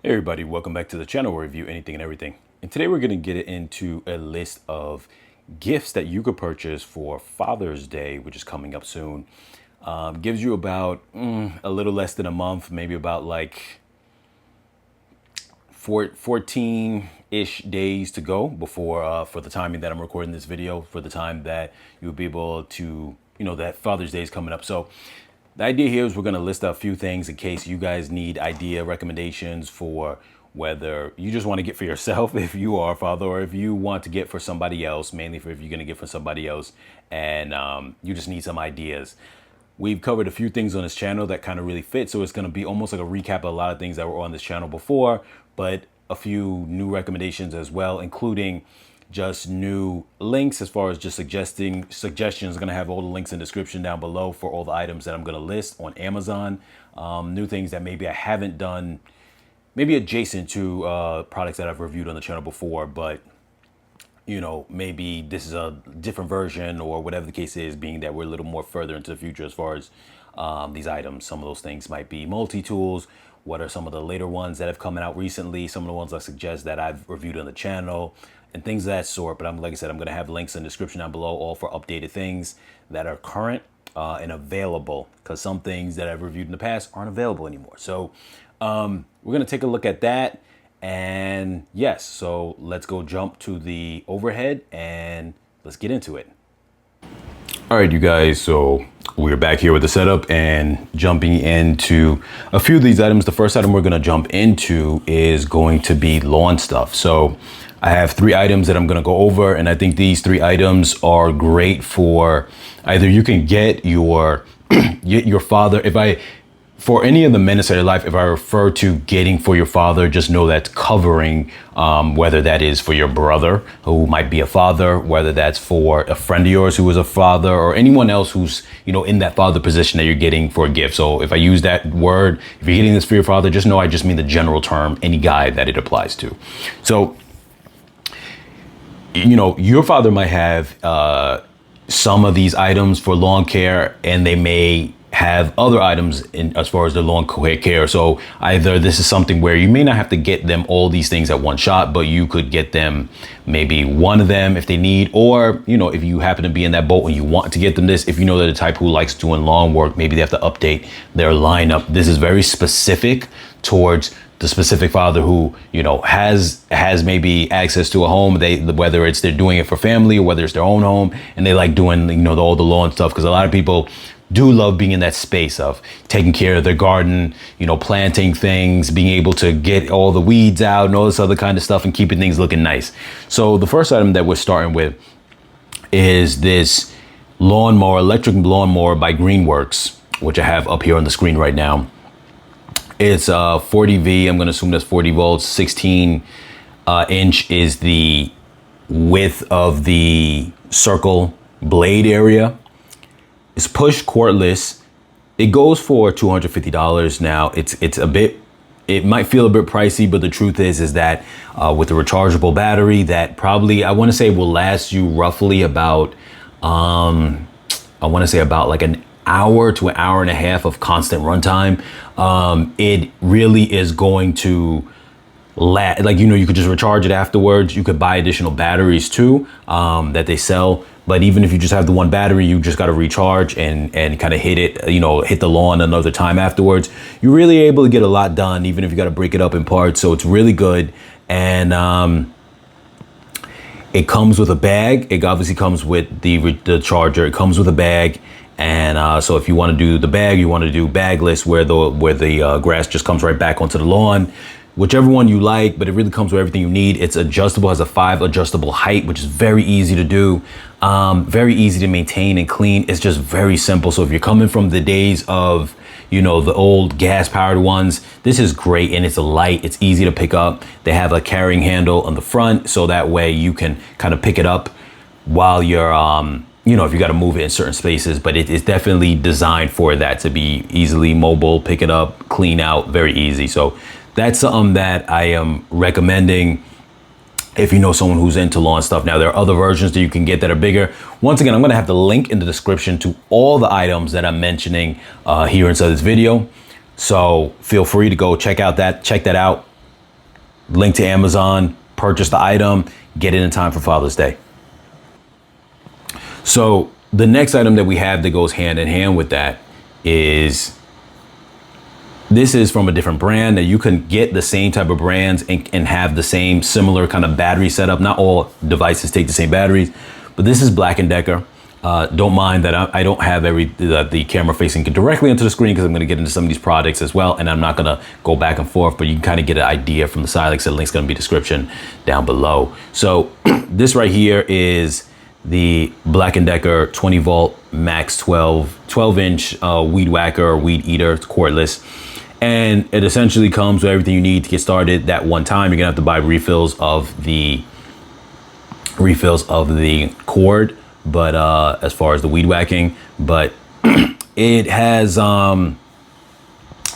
Hey everybody, welcome back to the channel where we review anything and everything. And today we're going to get into a list of gifts that you could purchase for Father's Day, which is coming up soon. Gives you about a little less than a month, maybe about like 14-ish days to go before for the timing that I'm recording this video, for the time that you'll be able to, that Father's Day is coming up. So the idea here is we're going to list a few things in case you guys need idea recommendations for whether you just want to get for yourself if you are a father, or if you want to get for somebody else, mainly for if you're going to get for somebody else and you just need some ideas. We've covered a few things on this channel that kind of really fit, so it's going to be almost like a recap of a lot of things that were on this channel before, but a few new recommendations as well, including just new links as far as just suggestions. I'm going to have all the links in the description down below for all the items that I'm going to list on Amazon. New things that maybe I haven't done, maybe adjacent to products that I've reviewed on the channel before, but maybe this is a different version or whatever the case is, being that we're a little more further into the future as far as these items. Some of those things might be multi-tools. What are some of the later ones that have come out recently? Some of the ones I suggest that I've reviewed on the channel and things of that sort. But like I said, I'm going to have links in the description down below, all for updated things that are current and available, because some things that I've reviewed in the past aren't available anymore. So we're going to take a look at that. And yes, so let's go jump to the overhead and let's get into it. All right, you guys, so we're back here with the setup and jumping into a few of these items. The first item we're going to jump into is going to be lawn stuff. So I have 3 items that I'm going to go over, and I think these 3 items are great for either you can get your father. For any of the men inside your life, if I refer to getting for your father, just know that's covering whether that is for your brother who might be a father, whether that's for a friend of yours who is a father, or anyone else who's in that father position that you're getting for a gift. So if I use that word, if you're getting this for your father, just know I just mean the general term, any guy that it applies to. So your father might have some of these items for lawn care, and they may have other items in as far as the lawn care. So either this is something where you may not have to get them all these things at one shot, but you could get them maybe one of them if they need, or if you happen to be in that boat and you want to get them this, if they're the type who likes doing lawn work, maybe they have to update their lineup. This is very specific towards the specific father who has maybe access to a home, whether it's they're doing it for family or whether it's their own home, and they like doing all the lawn stuff, because a lot of people do love being in that space of taking care of their garden, planting things, being able to get all the weeds out and all this other kind of stuff and keeping things looking nice. So the first item that we're starting with is this lawnmower, electric lawnmower by Greenworks, which I have up here on the screen right now. It's 40V. I'm going to assume that's 40 volts. 16 inch is the width of the circle blade area. It's push cordless. It goes for $250 now. It might feel a bit pricey, but the truth is that with a rechargeable battery that probably, I want to say, will last you roughly about, like an hour to an hour and a half of constant runtime. It really is going to you could just recharge it afterwards. You could buy additional batteries too that they sell. But even if you just have the one battery, you just got to recharge and kind of hit the lawn another time afterwards. You're really able to get a lot done, even if you got to break it up in parts. So it's really good. And it comes with a bag. It obviously comes with the charger. It comes with a bag. And so if you want to do the bag, you want to do bagless, where the grass just comes right back onto the lawn. Whichever one you like, but it really comes with everything you need. It's adjustable, has a 5 adjustable height, which is very easy to do, very easy to maintain and clean. It's just very simple. So if you're coming from the days of, the old gas powered ones, this is great. And it's light, it's easy to pick up. They have a carrying handle on the front, so that way you can kind of pick it up while you're, if you got to move it in certain spaces. But it is definitely designed for that, to be easily mobile, pick it up, clean out, very easy. So that's something that I am recommending if you know someone who's into lawn stuff. Now, there are other versions that you can get that are bigger. Once again, I'm going to have the link in the description to all the items that I'm mentioning here inside this video. So feel free to go check that out. link to Amazon, purchase the item, get it in time for Father's Day. So the next item that we have that goes hand in hand with that is, this is from a different brand. That you can get the same type of brands and have the same similar kind of battery setup. Not all devices take the same batteries, but this is Black&Decker. Don't mind that I don't have the camera facing directly into the screen, because I'm going to get into some of these products as well, and I'm not going to go back and forth, but you can kind of get an idea from the side. Like I said, the link's going to be description down below. So this right here is the Black&Decker 20 volt max 12 inch weed whacker or weed eater. It's cordless, and it essentially comes with everything you need to get started that one time. You're gonna have to buy refills of the cord, but as far as the weed whacking, but it has a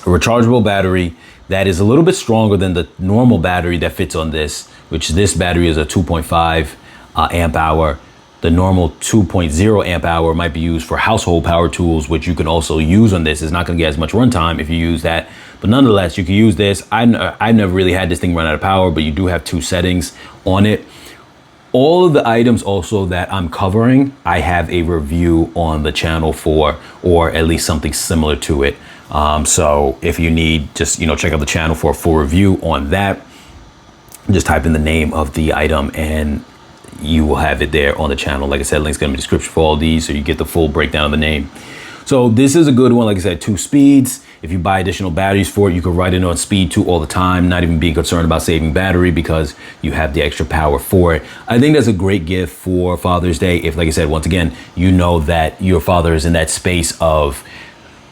rechargeable battery that is a little bit stronger than the normal battery that fits on this, which this battery is a 2.5 amp hour. The normal 2.0 amp hour might be used for household power tools, which you can also use on this. It's not going to get as much runtime if you use that, but nonetheless, you can use this. I've never really had this thing run out of power, but you do have 2 settings on it. All of the items also that I'm covering, I have a review on the channel for, or at least something similar to it. So if you need, just check out the channel for a full review on that. Just type in the name of the item and you will have it there on the channel. Like I said, link's gonna be in the description for all these, so you get the full breakdown of the name. So this is a good one. Like I said, 2 speeds. If you buy additional batteries for it, you can ride it on speed 2 all the time, not even being concerned about saving battery, because you have the extra power for it. I think that's a great gift for Father's Day. If, like I said, once again, you know that your father is in that space of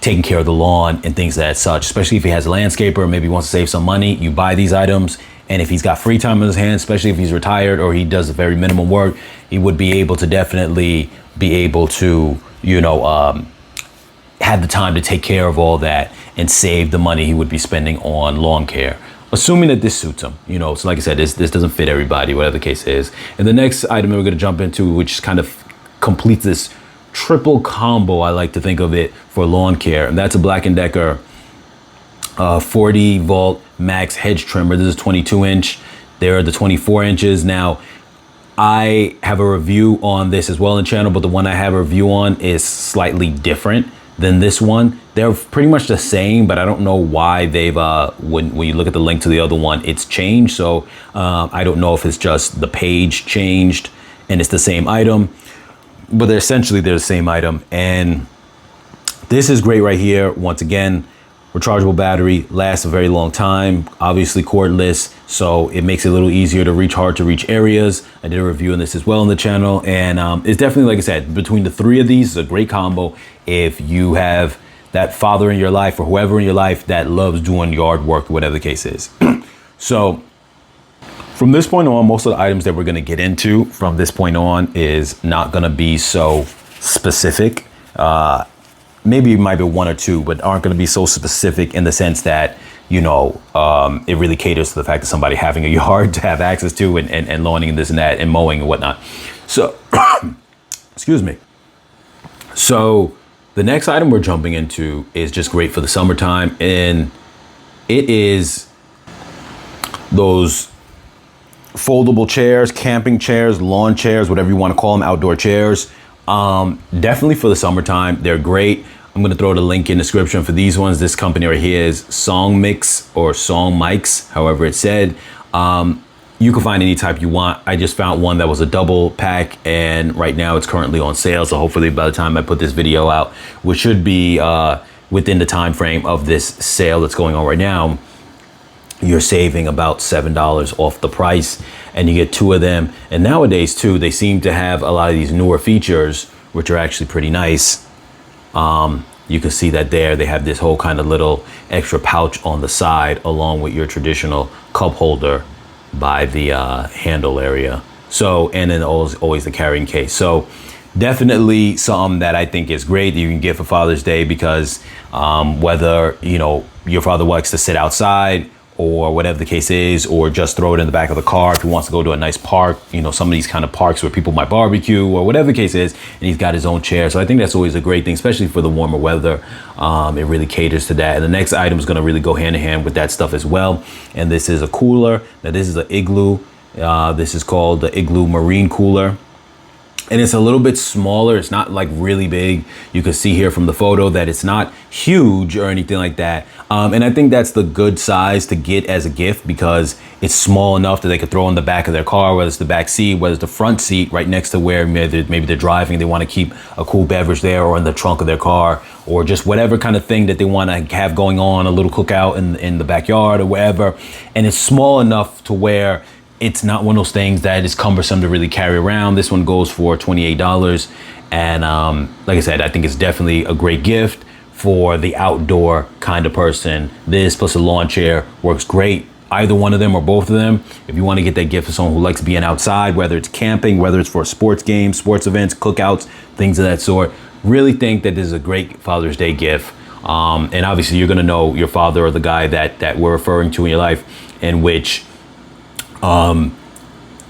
taking care of the lawn and things of that such, especially if he has a landscaper, maybe wants to save some money, you buy these items. And if he's got free time in his hands, especially if he's retired or he does very minimum work, he would be able to definitely be able to, have the time to take care of all that and save the money he would be spending on lawn care, assuming that this suits him. So like I said, this doesn't fit everybody, whatever the case is. And the next item that we're going to jump into, which kind of completes this triple combo, I like to think of it, for lawn care, and that's a Black&Decker 40 volt max hedge trimmer. This is 22 inch. There are the 24 inches. Now, I have a review on this as well in the channel, but the one I have a review on is slightly different than this one. They're pretty much the same, but I don't know why they've, when you look at the link to the other one, it's changed. So I don't know if it's just the page changed and it's the same item, but they're the same item. And this is great right here. Once again, rechargeable battery, lasts a very long time, obviously cordless, so it makes it a little easier to reach hard to reach areas. I did a review on this as well on the channel, and it's definitely, like I said, between the 3 of these, it's a great combo if you have that father in your life or whoever in your life that loves doing yard work, whatever the case is. So from this point on, most of the items that we're going to get into from this point on is not going to be so specific. Maybe it might be 1 or 2, but aren't going to be so specific in the sense that, it really caters to the fact that somebody having a yard to have access to and lawning and this and that and mowing and whatnot. So, excuse me. So the next item we're jumping into is just great for the summertime, and it is those foldable chairs, camping chairs, lawn chairs, whatever you want to call them, outdoor chairs. Definitely for the summertime, they're great. I'm going to throw the link in the description for these ones. This company right here is SONGMICS or SONGMICS, however it's said. You can find any type you want. I just found one that was a double pack, and right now it's currently on sale. So hopefully by the time I put this video out, which should be within the time frame of this sale that's going on right now, you're saving about $7 off the price, and you get 2 of them. And nowadays too, they seem to have a lot of these newer features, which are actually pretty nice. You can see that there, they have this whole kind of little extra pouch on the side, along with your traditional cup holder by the handle area. So, and then always the carrying case. So definitely something that I think is great that you can get for Father's Day, because whether, your father likes to sit outside or whatever the case is, or just throw it in the back of the car if he wants to go to a nice park, you know, some of these kind of parks where people might barbecue or whatever the case is, and he's got his own chair. So I think that's always a great thing, especially for the warmer weather. It really caters to that. And the next item is going to really go hand in hand with that stuff as well. And this is a cooler. Now this is an Igloo. This is called the Igloo Marine Cooler. And it's a little bit smaller. It's not like really big. You can see here from the photo that it's not huge or anything like that. And I think that's the good size to get as a gift, because it's small enough that they could throw in the back of their car, whether it's the back seat, whether it's the front seat, right next to where maybe they're driving. They want to keep a cool beverage there, or in the trunk of their car, or just whatever kind of thing that they want to have going on, a little cookout in the backyard or wherever. And it's small enough to where it's not one of those things that is cumbersome to really carry around. This one goes for $28. And like I said, I think it's definitely a great gift for the outdoor kind of person. This plus a lawn chair works great. Either one of them or both of them. If you want to get that gift for someone who likes being outside, whether it's camping, whether it's for sports games, sports events, cookouts, things of that sort, really think that this is a great Father's Day gift. And obviously you're going to know your father or the guy that we're referring to in your life, in which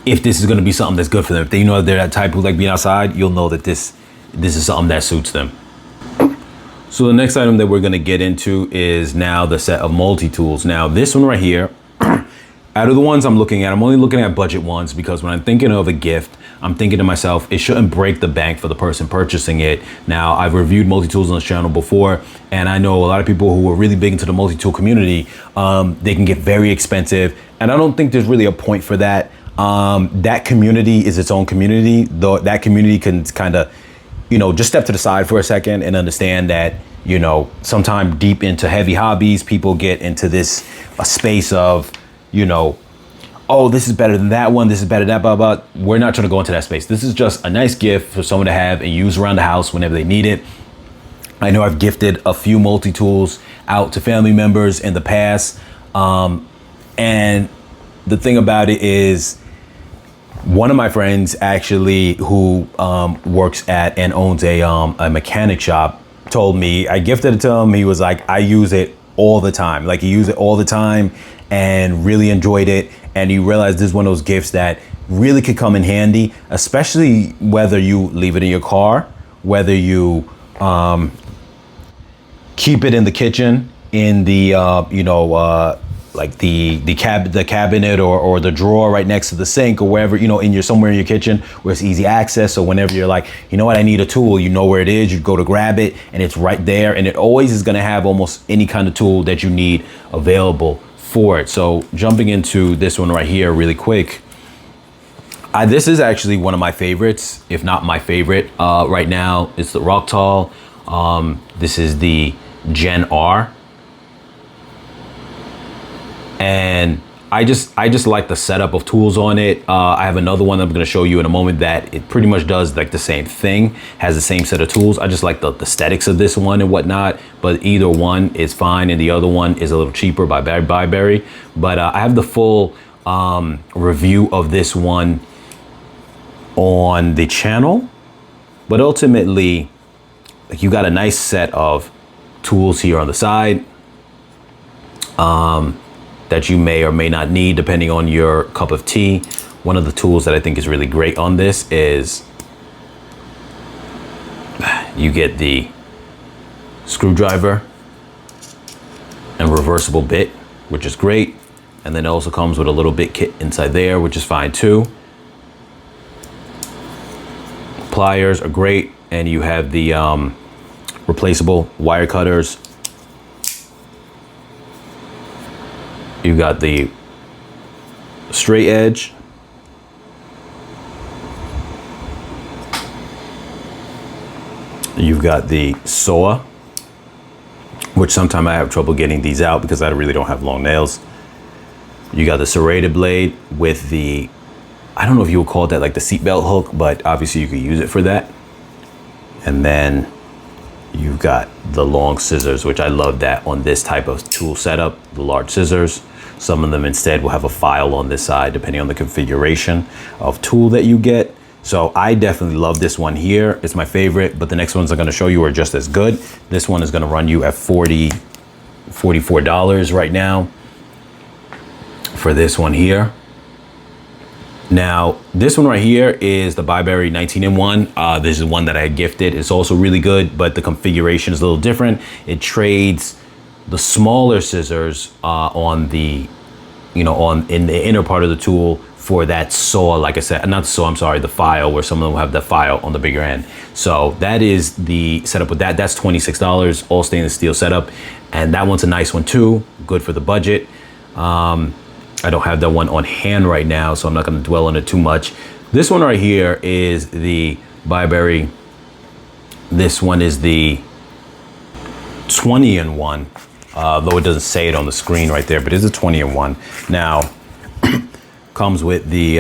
if this is going to be something that's good for them. If they know they're that type who like being outside, you'll know that this is something that suits them. So the next item that we're going to get into is now the set of multi-tools. Now this one right here, out of the ones I'm looking at, I'm only looking at budget ones, because when I'm thinking of a gift, I'm thinking to myself, it shouldn't break the bank for the person purchasing it. Now, I've reviewed multi-tools on this channel before, and I know a lot of people who are really big into the multi-tool community, they can get very expensive, and I don't think there's really a point for that. That community is its own community, though that community can kind of, you know, just step to the side for a second and understand that, you know, sometime deep into heavy hobbies, people get into this a space of, you know, oh, this is better than that one, this is better than that, blah, blah. We're not trying to go into that space. This is just a nice gift for someone to have and use around the house whenever they need it. I know I've gifted a few multi-tools out to family members in the past. And the thing about it is, one of my friends actually who works at and owns a mechanic shop told me, I gifted it to him. He was like, I use it all the time. Like, he used it all the time and really enjoyed it. And you realize this is one of those gifts that really could come in handy, especially whether you leave it in your car, whether you keep it in the kitchen, in the like the cabinet or the drawer right next to the sink, or wherever, you know, somewhere in your kitchen where it's easy access. So whenever you're like, you know what, I need a tool, you know where it is, you go to grab it and it's right there. And it always is going to have almost any kind of tool that you need available for it. So jumping into this one right here really quick. This is actually one of my favorites, if not my favorite right now. It's the Rocktol. This is the Gen R. And I just like the setup of tools on it. I have another one I'm going to show you in a moment that it pretty much does like the same thing, has the same set of tools. I just like the aesthetics of this one and whatnot, but either one is fine, and the other one is a little cheaper by Berry. But I have the full review of this one on the channel. But ultimately, like, you got a nice set of tools here on the side that you may or may not need depending on your cup of tea. One of the tools that I think is really great on this is you get the screwdriver and reversible bit, which is great. And then it also comes with a little bit kit inside there, which is fine too. Pliers are great, and you have the replaceable wire cutters. You've got the straight edge. You've got the saw, which sometimes I have trouble getting these out because I really don't have long nails. You got the serrated blade with the, I don't know if you would call that like the seatbelt hook, but obviously you could use it for that. And then you've got the long scissors, which I love that on this type of tool setup, the large scissors. Some of them instead will have a file on this side, depending on the configuration of tool that you get. So I definitely love this one here. It's my favorite, but the next ones I'm gonna show you are just as good. This one is gonna run you at $44 right now. for this one here. Now, this one right here is the Byberry 19-in-1. This is one that I gifted. It's also really good, but the configuration is a little different. It trades the smaller scissors on the, in the inner part of the tool for that saw, like I said, not the saw, I'm sorry, the file, where some of them will have the file on the bigger end. So that is the setup with that. That's $26, all stainless steel setup. And that one's a nice one too, good for the budget. I don't have that one on hand right now, so I'm not gonna dwell on it too much. This one right here is the Byberry. This one is the 20-in-1, though it doesn't say it on the screen right there, but it's a 20-in-1. Now, comes with the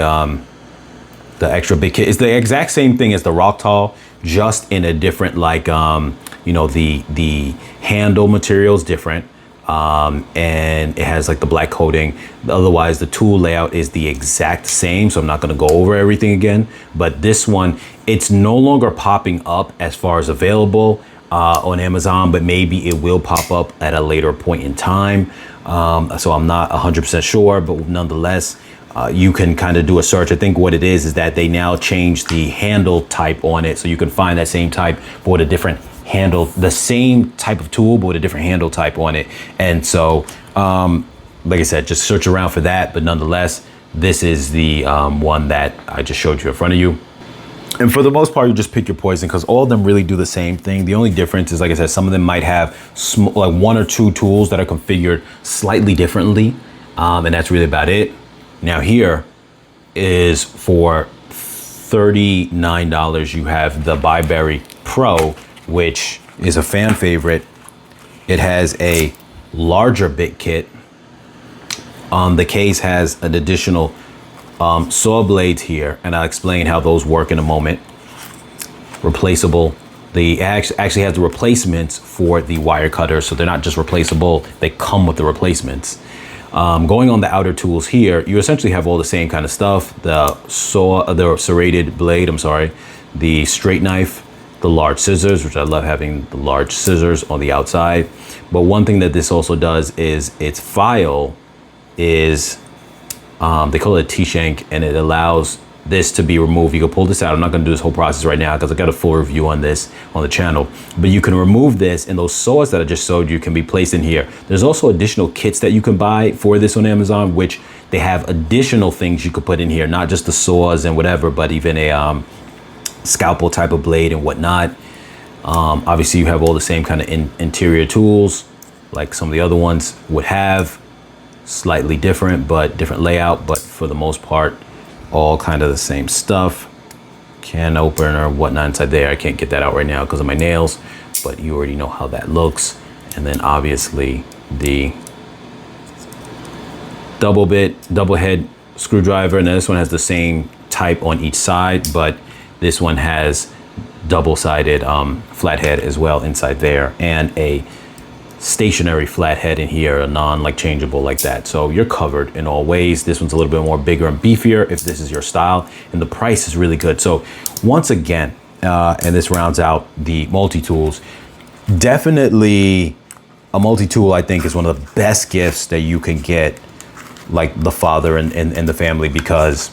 extra big kit. It's the exact same thing as the Rocktol, just in a different, like, the handle material is different. And it has like the black coating. Otherwise, the tool layout is the exact same, so I'm not going to go over everything again. But this one, it's no longer popping up as far as available on Amazon, but maybe it will pop up at a later point in time. So I'm not 100% sure, but nonetheless, you can kind of do a search. I think what it is that they now changed the handle type on it, so you can find that same type but with a different handle, the same type of tool but with a different handle type on it. And so like I said, just search around for that, but nonetheless, this is the one that I just showed you in front of you. And for the most part, you just pick your poison, because all of them really do the same thing. The only difference is, like I said, some of them might have like one or two tools that are configured slightly differently, and that's really about it. Now here is for $39, you have the Byberry Pro, which is a fan favorite. It has a larger bit kit. The case has an additional saw blades here, and I'll explain how those work in a moment. Replaceable. They actually has the replacements for the wire cutters, so they're not just replaceable, they come with the replacements. Going on the outer tools here, you essentially have all the same kind of stuff. The serrated blade, the straight knife, the large scissors, which I love having the large scissors on the outside. But one thing that this also does is its file is, they call it a T-shank, and it allows this to be removed. You can pull this out. I'm not going to do this whole process right now because I got a full review on this on the channel, but you can remove this, and those saws that I just showed you can be placed in here. There's also additional kits that you can buy for this on Amazon, which they have additional things you could put in here, not just the saws and whatever, but even a scalpel type of blade and whatnot. Obviously you have all the same kind of interior tools like some of the other ones would have, slightly different, but different layout, but for the most part, all kind of the same stuff. Can opener, whatnot inside there. I can't get that out right now because of my nails, but you already know how that looks. And then obviously the double head screwdriver, and this one has the same type on each side, but this one has double-sided flathead as well inside there, and a stationary flathead in here, a non-like changeable like that. So you're covered in all ways. This one's a little bit more bigger and beefier if this is your style, and the price is really good. So once again, and this rounds out the multi-tools, definitely a multi-tool I think is one of the best gifts that you can get, like the father and the family, because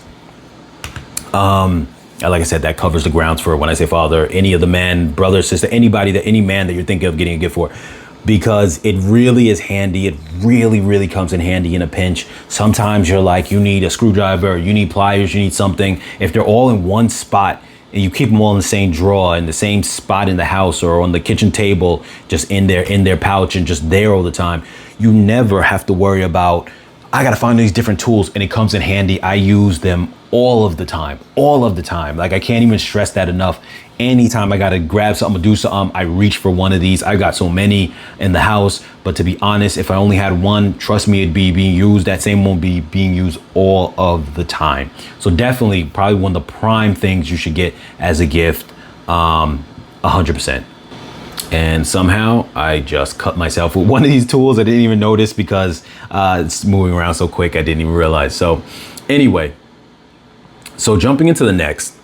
like I said, that covers the grounds for, when I say father, any of the men, brother, sister, any man that you're thinking of getting a gift for, because it really is handy. It really comes in handy in a pinch. Sometimes you're like, you need a screwdriver, you need pliers, you need something. If they're all in one spot and you keep them all in the same drawer, in the same spot in the house or on the kitchen table, just in their pouch and just there all the time, you never have to worry about, I gotta find these different tools, and it comes in handy. I use them all of the time. Like, I can't even stress that enough. Anytime I gotta grab something or do something, I reach for one of these. I've got so many in the house, but to be honest, if I only had one, trust me, it'd be being used. That same one be being used all of the time. So definitely probably one of the prime things you should get as a gift, 100%. And somehow I just cut myself with one of these tools. I didn't even notice because it's moving around so quick, I didn't even realize. So anyway, so jumping into the next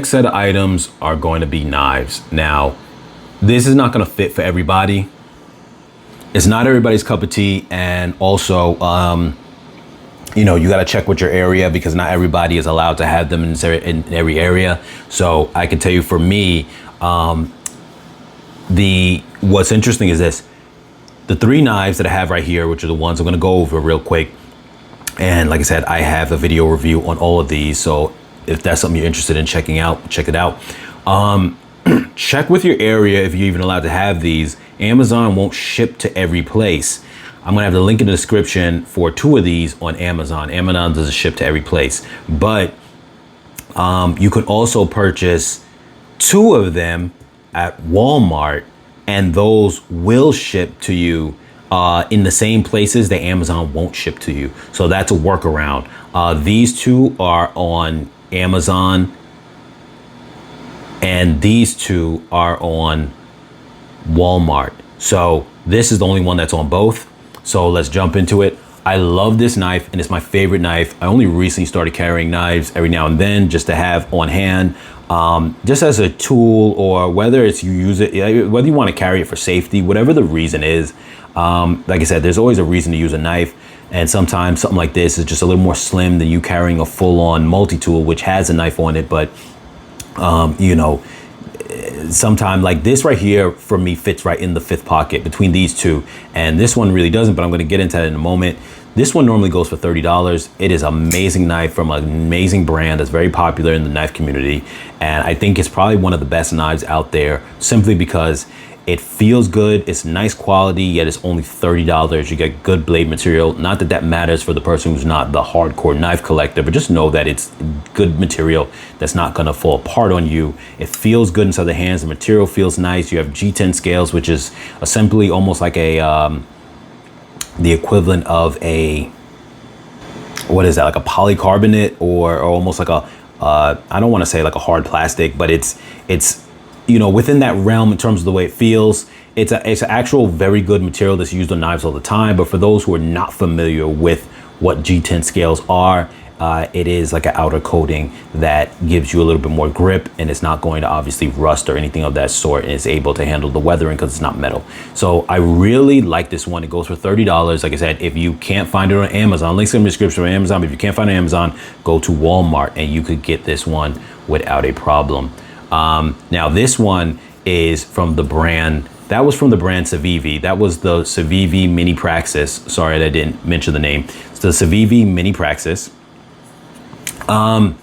set of items are going to be knives. Now, this is not going to fit for everybody. It's not everybody's cup of tea. And also, you know, you got to check with your area because not everybody is allowed to have them in every area. So I can tell you for me, what's interesting is this: the 3 knives that I have right here, which are the ones I'm going to go over real quick. And like I said, I have a video review on all of these. So if that's something you're interested in checking out, check it out. Check with your area if you're even allowed to have these. Amazon won't ship to every place. I'm gonna have the link in the description for 2 of these on Amazon. Amazon doesn't ship to every place, but you could also purchase 2 of them at Walmart, and those will ship to you in the same places that Amazon won't ship to you. So that's a workaround. These 2 are on Amazon, and these 2 are on Walmart. So this is the only one that's on both. So let's jump into it. I love this knife, and it's my favorite knife. I only recently started carrying knives every now and then just to have on hand, just as a tool, or whether it's you use it, whether you want to carry it for safety, whatever the reason is. Like I said, there's always a reason to use a knife. And sometimes something like this is just a little more slim than you carrying a full-on multi-tool, which has a knife on it. But, you know, sometimes like this right here for me fits right in the 5th pocket between these 2. And this one really doesn't, but I'm going to get into that in a moment. This one normally goes for $30. It is an amazing knife from an amazing brand that's very popular in the knife community. And I think it's probably one of the best knives out there simply because it feels good, it's nice quality, yet it's only $30. You get good blade material. Not that that matters for the person who's not the hardcore knife collector, but just know that it's good material that's not gonna fall apart on you. It feels good inside the hands, the material feels nice. You have G10 scales, which is simply almost like a, the equivalent of a, what is that, like a polycarbonate or almost like a, I don't wanna say like a hard plastic, but it's, you know, within that realm in terms of the way it feels. It's an actual very good material that's used on knives all the time. But for those who are not familiar with what G10 scales are, it is like an outer coating that gives you a little bit more grip, and it's not going to obviously rust or anything of that sort, and it's able to handle the weathering because it's not metal. So I really like this one. It goes for $30. Like I said, if you can't find it on Amazon, links in the description on Amazon. But if you can't find it on Amazon, go to Walmart and you could get this one without a problem. Now this one is from the brand, that was from the brand Civivi. That was the Civivi Mini Praxis. Sorry that I didn't mention the name. It's the Civivi Mini Praxis. I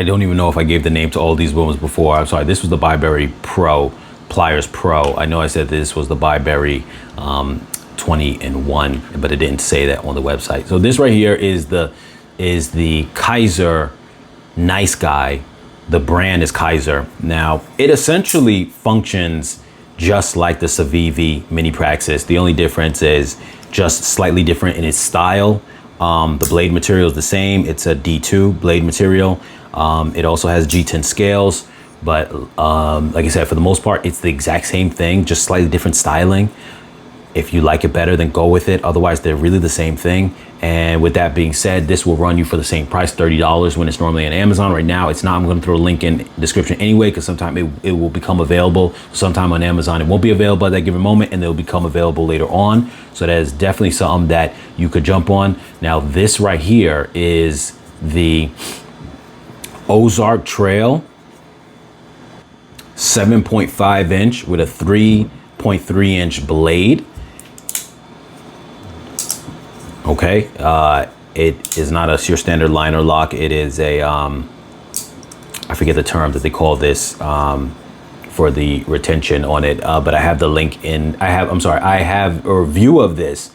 don't even know if I gave the name to all these ones before. I'm sorry. This was the Byberry Pro, Pliers Pro. I know I said this was the Byberry 20-in-1, but it didn't say that on the website. So this right here is the Kaiser Nice Guy. The brand is Kaiser. Now, it essentially functions just like the Civivi Mini Praxis. The only difference is just slightly different in its style. The blade material is the same. It's a D2 blade material. It also has G10 scales, but like I said, for the most part, it's the exact same thing, just slightly different styling. If you like it better, then go with it. Otherwise, they're really the same thing. And with that being said, this will run you for the same price, $30, when it's normally on Amazon. Right now, it's not. I'm going to throw a link in the description anyway, because sometime it will become available. Sometime on Amazon, it won't be available at that given moment, and they'll become available later on. So that is definitely something that you could jump on. Now, this right here is the Ozark Trail 7.5 inch with a 3.3 inch blade. Okay, it is not your standard liner lock. It is a, I forget the term that they call this for the retention on it, but I have the link in, I have a review of this.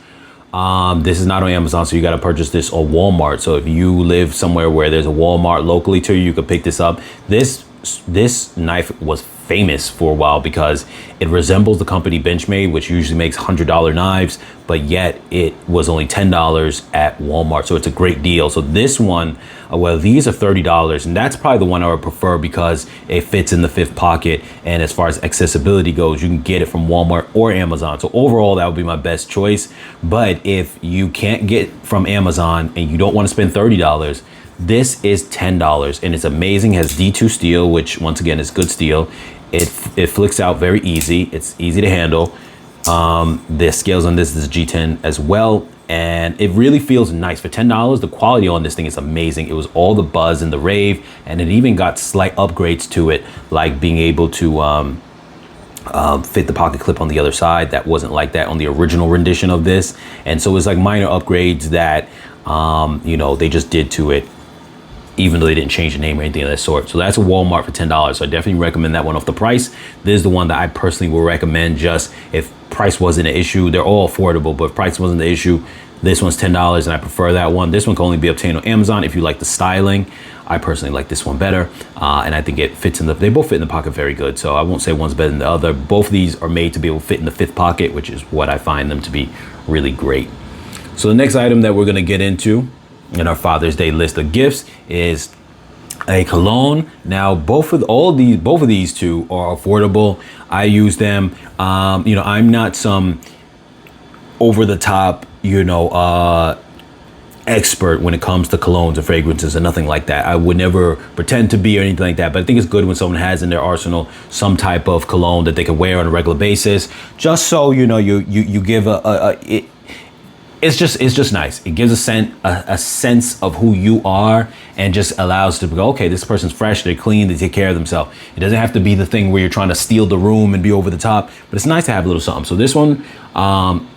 This is not on Amazon, so you got to purchase this on Walmart. So if you live somewhere where there's a Walmart locally to you, you could pick this up. This knife was famous for a while because it resembles the company Benchmade, which usually makes $100 knives, but yet it was only $10 at Walmart. So it's a great deal. So this one, well, these are $30, and that's probably the one I would prefer because it fits in the 5th pocket. And as far as accessibility goes, you can get it from Walmart or Amazon. So overall, that would be my best choice. But if you can't get from Amazon and you don't want to spend $30, this is $10, and it's amazing. It has D2 steel, which once again is good steel. It flicks out very easy. It's easy to handle. The scales on this is G10 as well. and it really feels nice. For $10, the quality on this thing is amazing. It was all the buzz and the rave, and it even got slight upgrades to it, like being able to fit the pocket clip on the other side. That wasn't like that on the original rendition of this. And so it's like minor upgrades that, you know, they just did to it, even though they didn't change the name or anything of that sort. So that's a Walmart for $10. So I definitely recommend that one off the price. This is the one that I personally will recommend, just if price wasn't an issue. They're all affordable, but if price wasn't the issue, this one's $10 and I prefer that one. This one can only be obtained on Amazon if you like the styling. I personally like this one better. And I think it fits in they both fit in the pocket very good. So I won't say one's better than the other. Both of these are made to be able to fit in the 5th pocket, which is what I find them to be really great. So the next item that we're gonna get into in our Father's Day list of gifts is a cologne. Now both of these two are affordable. I use them. You know, I'm not some over the top, you know, expert when it comes to colognes or fragrances or nothing like that. I would never pretend to be or anything like that, but I think it's good when someone has in their arsenal some type of cologne that they can wear on a regular basis, just so you know you give it's just nice. It gives a sense of who you are, and just allows to go, okay, this person's fresh, they're clean, they take care of themselves. It doesn't have to be the thing where you're trying to steal the room and be over the top, but it's nice to have a little something. So this one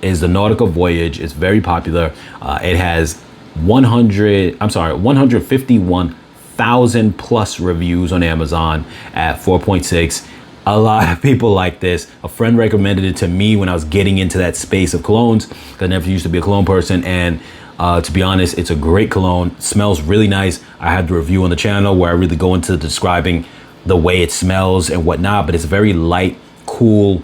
is the Nautical Voyage. It's very popular. It has 151,000 plus reviews on Amazon at 4.6. A lot of people like this. A friend recommended it to me when I was getting into that space of colognes. I never used to be a cologne person, and to be honest, it's a great cologne. It smells really nice. I had the review on the channel where I really go into describing the way it smells and whatnot, but it's very light, cool,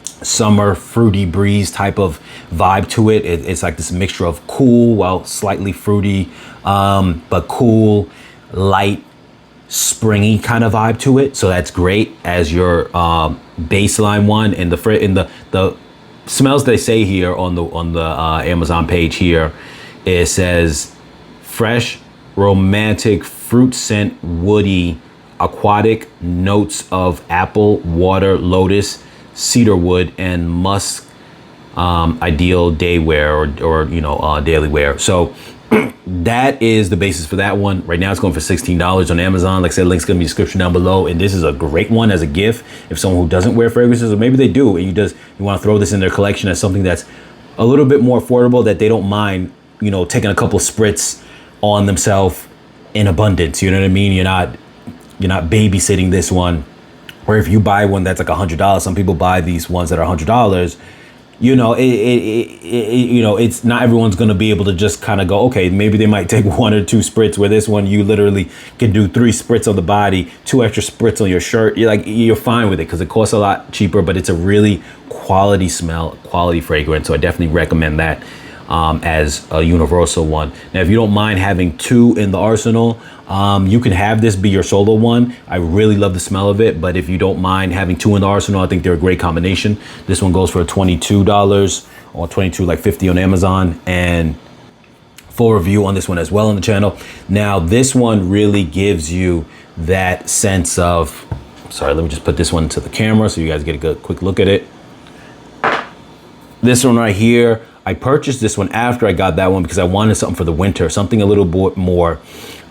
summer fruity breeze type of vibe to it. It's like this mixture of cool, well, slightly fruity, but cool, light, springy kind of vibe to it. So that's great as your baseline one. And the smells they say here on the Amazon page here, it says fresh, romantic, fruit scent, woody, aquatic, notes of apple, water, lotus, cedarwood, and musk, ideal day wear or you know, daily wear. So that is the basis for that one. Right now it's going for $16 on Amazon. Like I said, link's gonna be in the description down below. And this is a great one as a gift if someone who doesn't wear fragrances, or maybe they do, and you want to throw this in their collection as something that's a little bit more affordable, that they don't mind, you know, taking a couple spritz on themselves in abundance. You know what I mean? You're not babysitting this one. Or if you buy one that's like $100, some people buy these ones that are $100. You know, you know, it's not everyone's going to be able to just kind of go, okay, maybe they might take 1 or 2 spritz, where this one, you literally can do 3 spritz on the body, 2 extra spritz on your shirt. You're fine with it because it costs a lot cheaper, but it's a really quality smell, quality fragrance. So I definitely recommend that as a universal one. Now, if you don't mind having 2 in the arsenal, you can have this be your solo one. I really love the smell of it, but if you don't mind having 2 in the arsenal, I think they're a great combination. This one goes for $22 or $22.50 on Amazon, and full review on this one as well on the channel. Now, this one really gives you that sense of, sorry, let me just put this one to the camera so you guys get a good quick look at it. This one right here, I purchased this one after I got that one because I wanted something for the winter, something a little bit more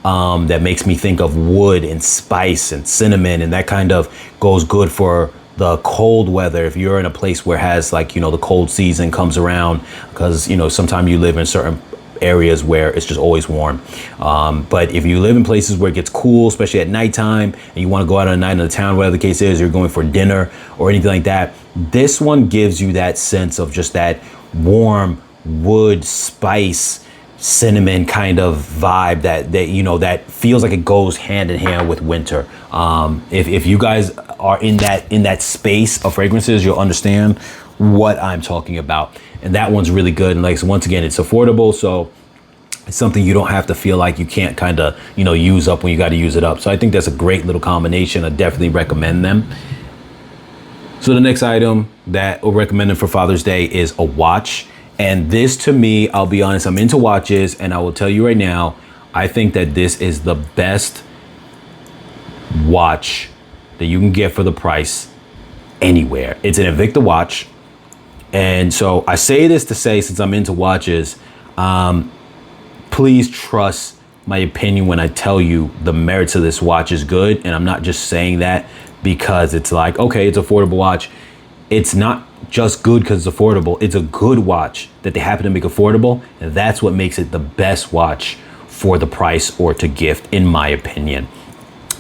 that makes me think of wood and spice and cinnamon, and that kind of goes good for the cold weather. If you're in a place where it has, like, you know, the cold season comes around, because, you know, sometimes you live in certain areas where it's just always warm. But if you live in places where it gets cool, especially at nighttime, and you want to go out at night in the town, whatever the case is, you're going for dinner or anything like that, this one gives you that sense of just that warm wood, spice, cinnamon kind of vibe that you know, that feels like it goes hand in hand with winter. If you guys are in that space of fragrances, you'll understand what I'm talking about. And that one's really good. And like, so once again, it's affordable, so it's something you don't have to feel like you can't kind of, you know, use up when you got to use it up. So I think that's a great little combination. I definitely recommend them. So the next item that we're recommending for Father's Day is a watch. And this, to me, I'll be honest, I'm into watches, and I will tell you right now, I think that this is the best watch that you can get for the price anywhere. It's an Invicta watch. And so I say this to say, since I'm into watches, please trust my opinion when I tell you the merits of this watch is good. And I'm not just saying that because it's like, okay, it's an affordable watch. It's not just good because it's affordable. It's a good watch that they happen to make affordable. And that's what makes it the best watch for the price or to gift, in my opinion.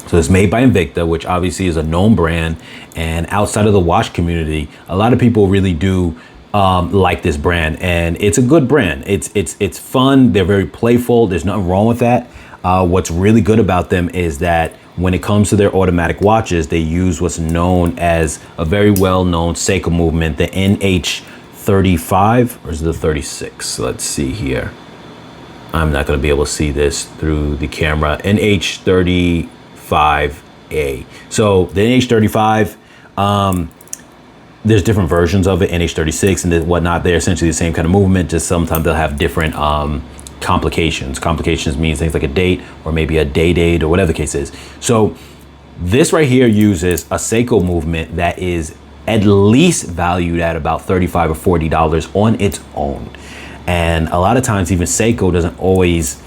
So it's made by Invicta, which obviously is a known brand. And outside of the watch community, a lot of people really do like this brand, and it's a good brand. It's fun. They're very playful. There's nothing wrong with that. What's really good about them is that when it comes to their automatic watches, they use what's known as a very well-known Seiko movement, the NH35, or is it the 36? Let's see here. I'm not going to be able to see this through the camera. NH35A. So the NH35, there's different versions of it, NH36 and whatnot. They're essentially the same kind of movement, just sometimes they'll have different complications. Complications means things like a date or maybe a day date or whatever the case is. So this right here uses a Seiko movement that is at least valued at about $35 or $40 on its own. And a lot of times even Seiko doesn't always,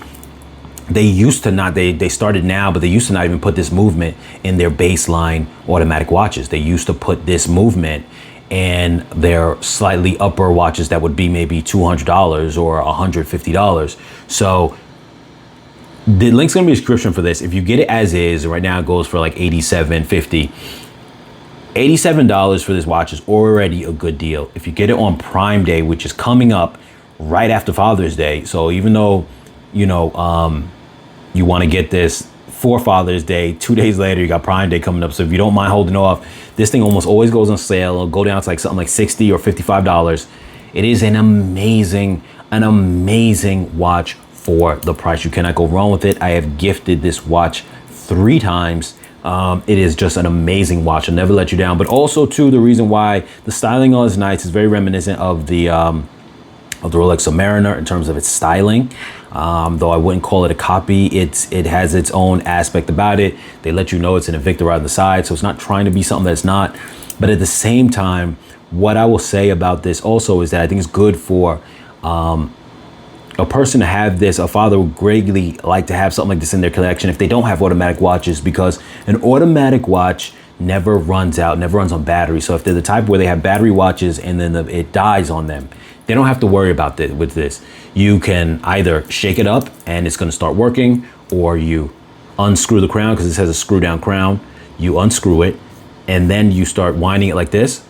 they used to not, they started now, but they used to not even put this movement in their baseline automatic watches. They used to put this movement in their slightly upper watches that would be maybe $200 or $150. So the link's gonna be in the description for this. If you get it as is, right now it goes for like $87.50. $87 for this watch is already a good deal. If you get it on Prime Day, which is coming up right after Father's Day, so even though you know you want to get this for Father's Day, 2 days later you got Prime Day coming up, so if you don't mind holding off, this thing almost always goes on sale. It'll go down to like something like $60 or $55. It is an amazing watch for the price. You cannot go wrong with it. I have gifted this watch 3 times. It is just an amazing watch. I'll never let you down. But also too, the reason why the styling on is nice is very reminiscent of the Rolex Submariner in terms of its styling. Though I wouldn't call it a copy, it has its own aspect about it. They let you know it's an Invicta right on the side, so it's not trying to be something that's not. But at the same time, what I will say about this also is that I think it's good for a person to have this. A father would greatly like to have something like this in their collection if they don't have automatic watches, because an automatic watch never runs out, never runs on battery. So if they're the type where they have battery watches and then it dies on them, they don't have to worry about this with this. You can either shake it up and it's gonna start working, or you unscrew the crown, because this has a screw down crown. You unscrew it and then you start winding it like this.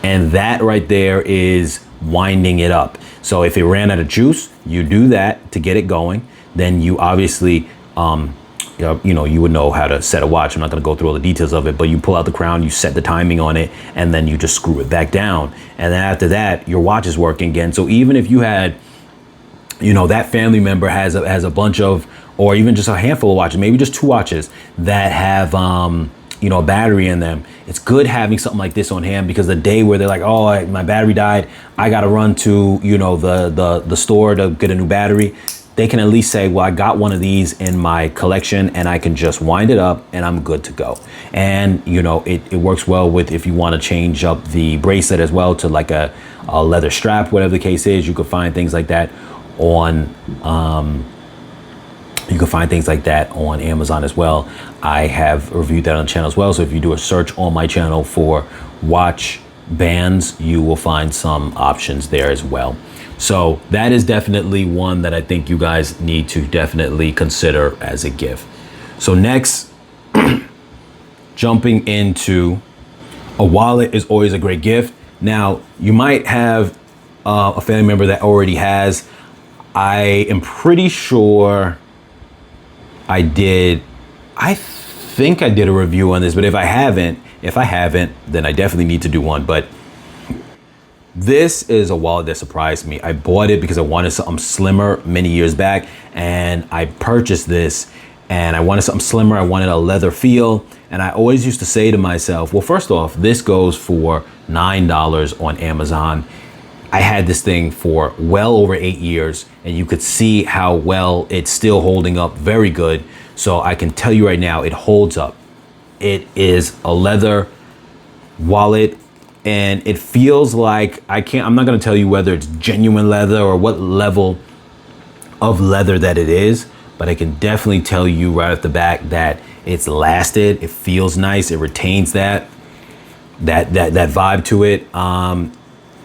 And that right there is winding it up. So if it ran out of juice, you do that to get it going. Then you obviously, you know, you would know how to set a watch. I'm not going to go through all the details of it, but you pull out the crown, you set the timing on it, and then you just screw it back down. And then after that, your watch is working again. So even if you had, you know, that family member has a bunch of, or even just a handful of watches, maybe just 2 watches that have, you know, a battery in them, it's good having something like this on hand, because the day where they're like, oh, my battery died, I got to run to, you know, the store to get a new battery. They can at least say, well, I got one of these in my collection and I can just wind it up and I'm good to go. And, you know, it works well with, if you want to change up the bracelet as well to like a leather strap, whatever the case is. You could find things like that on, Amazon as well. I have reviewed that on the channel as well. So if you do a search on my channel for watch bands, you will find some options there as well. So that is definitely one that I think you guys need to definitely consider as a gift. So next, jumping into a wallet is always a great gift. Now, you might have a family member that already has. I am pretty sure I think I did a review on this, but if I haven't, then I definitely need to do one. But this is a wallet that surprised me. I bought it because I wanted something slimmer many years back, and I purchased this and I wanted something slimmer. I wanted a leather feel. And I always used to say to myself, well, first off, this goes for $9 on Amazon. I had this thing for well over 8 years, and you could see how well it's still holding up very good. So I can tell you right now, it holds up. It is a leather wallet. and it feels like I'm not going to tell you whether it's genuine leather or what level of leather that it is, but I can definitely tell you right off the bat that it's lasted. It feels nice. It retains that vibe to it.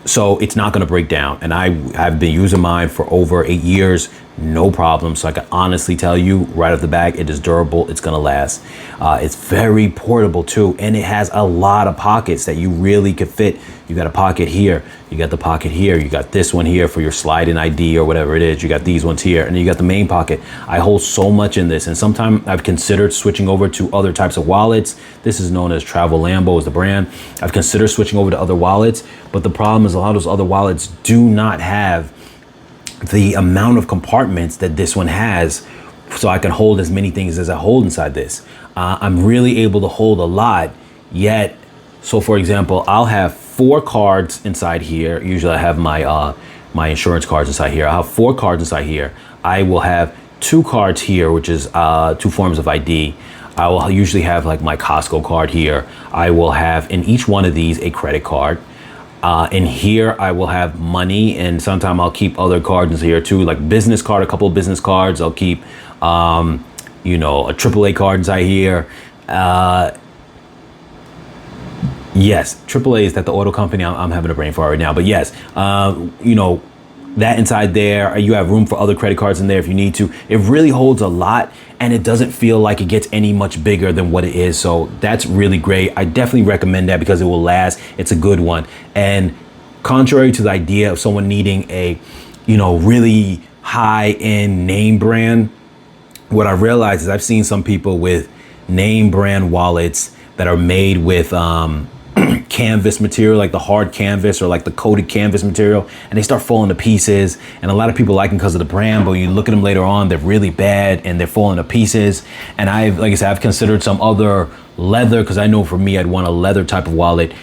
So it's not going to break down. And I've been using mine for over 8 years, no problem. So I can honestly tell you right off the bat, it is durable. It's going to last. It's very portable too. And it has a lot of pockets that you really could fit. You got a pocket here. You got the pocket here. You got this one here for your slide-in ID or whatever it is. You got these ones here. And then you got the main pocket. I hold so much in this. And sometimes I've considered switching over to other types of wallets. This is known as Travel Lambo is the brand. I've considered switching over to other wallets. But the problem is a lot of those other wallets do not have the amount of compartments that this one has, so I can hold as many things as I hold inside this. I'm really able to hold a lot, yet, so for example, I'll have 4 cards inside here. Usually I have my my insurance cards inside here. I'll have 4 cards inside here. I will have 2 cards here, which is 2 forms of ID. I will usually have like my Costco card here. I will have in each one of these a credit card. In here, I will have money, and sometimes I'll keep other cards in here too, like business card, a couple of business cards. I'll keep, you know, a AAA card inside here. Yes, AAA, is that the auto company? I'm having a brain fart right now, but yes, you know, that inside there, you have room for other credit cards in there if you need to. It really holds a lot, and it doesn't feel like it gets any much bigger than what it is. So that's really great. I definitely recommend that because it will last. It's a good one. And contrary to the idea of someone needing a, you know, really high-end name brand, what I realized is I've seen some people with name brand wallets that are made with canvas material, like the hard canvas or like the coated canvas material, and they start falling to pieces. And a lot of people like them because of the brand, but when you look at them later on, they're really bad and they're falling to pieces. And like I said, I've considered some other leather, because I know for me, I'd want a leather type of wallet,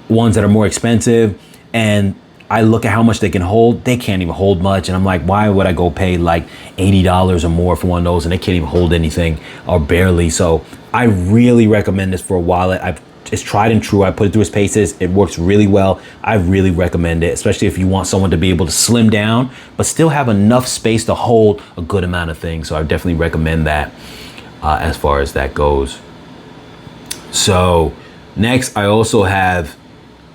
ones that are more expensive. And I look at how much they can hold. They can't even hold much. And I'm like, why would I go pay like $80 or more for one of those? And they can't even hold anything or barely. So I really recommend this for a wallet. It's tried and true. I put it through its paces. It works really well. I really recommend it, especially if you want someone to be able to slim down, but still have enough space to hold a good amount of things. So I definitely recommend that as far as that goes. So next, I also have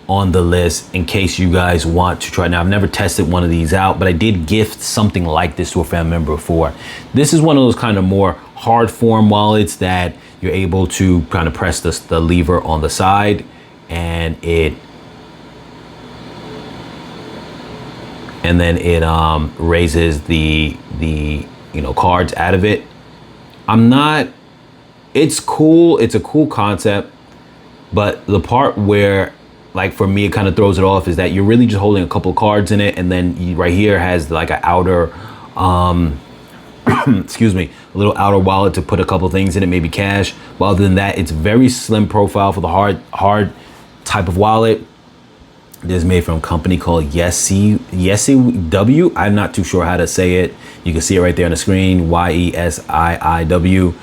on the list, in case you guys want to try. Now, I've never tested one of these out, but I did gift something like this to a family member before. This is one of those kind of more hard form wallets that you're able to kind of press the lever on the side, and then it raises the you know, cards out of it. It's cool. It's a cool concept, but the part where, like for me, it kind of throws it off is that you're really just holding a couple of cards in it, and then right here has like an outer excuse me, a little outer wallet to put a couple things in it, maybe cash. But other than that, it's very slim profile for the hard type of wallet. This is made from a company called YesiiW. I'm not too sure how to say it. You can see it right there on the screen, YesiiW.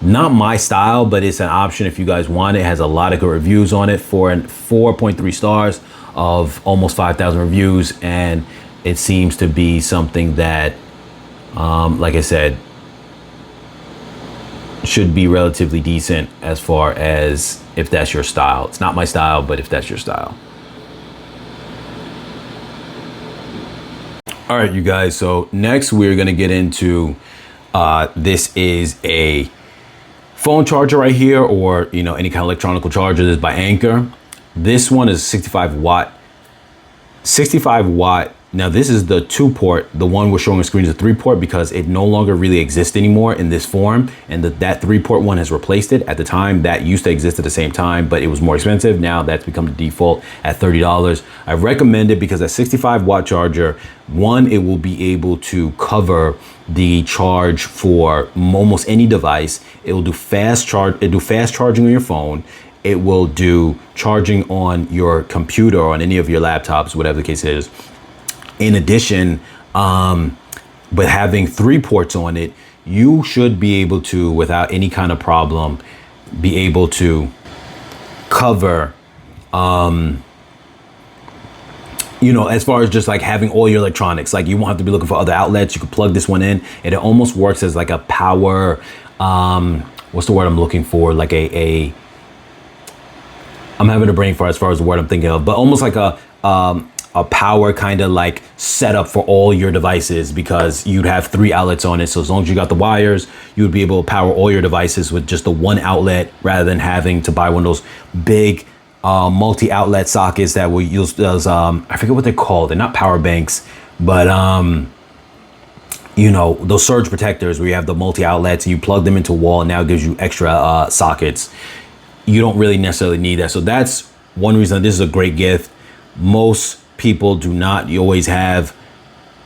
Not my style, but it's an option if you guys want it. It has a lot of good reviews on it, 4.3 stars of almost 5,000 reviews. And it seems to be something that, like I said, should be relatively decent as far as if that's your style. It's not my style, but if that's your style. All right, you guys. So next we're going to get into, this is a phone charger right here, or, you know, any kind of electronic charger. This is by Anker. This one is 65 watt. Now this is the 2-port. The one we're showing on the screen is a 3-port because it no longer really exists anymore in this form. And that 3-port one has replaced it. At the time, that used to exist at the same time, but it was more expensive. Now that's become the default at $30. I recommend it because that 65 watt charger, one, it will be able to cover the charge for almost any device. It will do fast charging on your phone. It will do charging on your computer or on any of your laptops, whatever the case is. In addition, but having 3 ports on it, you should be able to, without any kind of problem, be able to cover You know, as far as just like having all your electronics, like you won't have to be looking for other outlets. You can plug this one in and it almost works as like a power, what's the word I'm looking for? Like I'm having a brain fart as far as the word I'm thinking of, but almost like a power kind of like setup for all your devices, because you'd have 3 outlets on it. So as long as you got the wires, you would be able to power all your devices with just the one outlet, rather than having to buy one of those big multi-outlet sockets that will use those, I forget what they're called. They're not power banks, but you know, those surge protectors where you have the multi-outlets and you plug them into a wall and now it gives you extra sockets. You don't really necessarily need that. So that's one reason this is a great gift. Most people do not always have